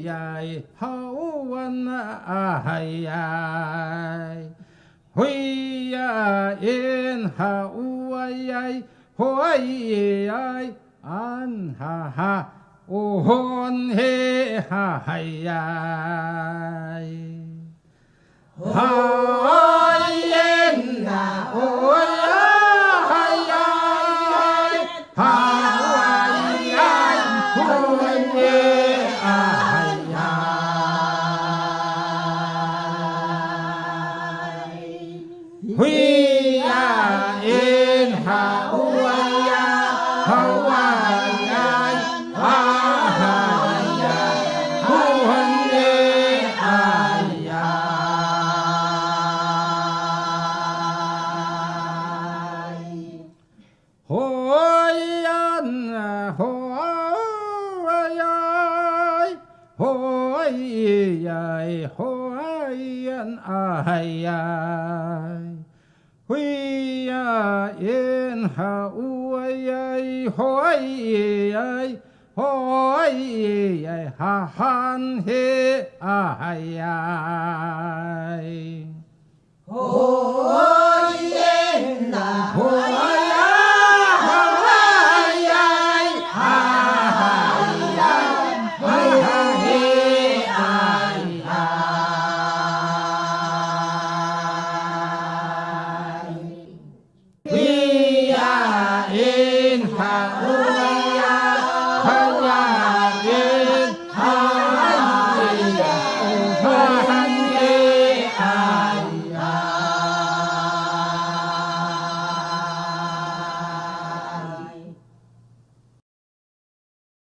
ai hậu an ai ai huy yên hậu ai hoi ai an ha ha ô hôn he ha hay ai hoi yên hậu ai ai hoi ai hoi huy yên hậu hậu ai hoi an hoi ai hoi ai hoi an ai ai huy yên hậu ai hoi ai hoi ai ha han he ai ai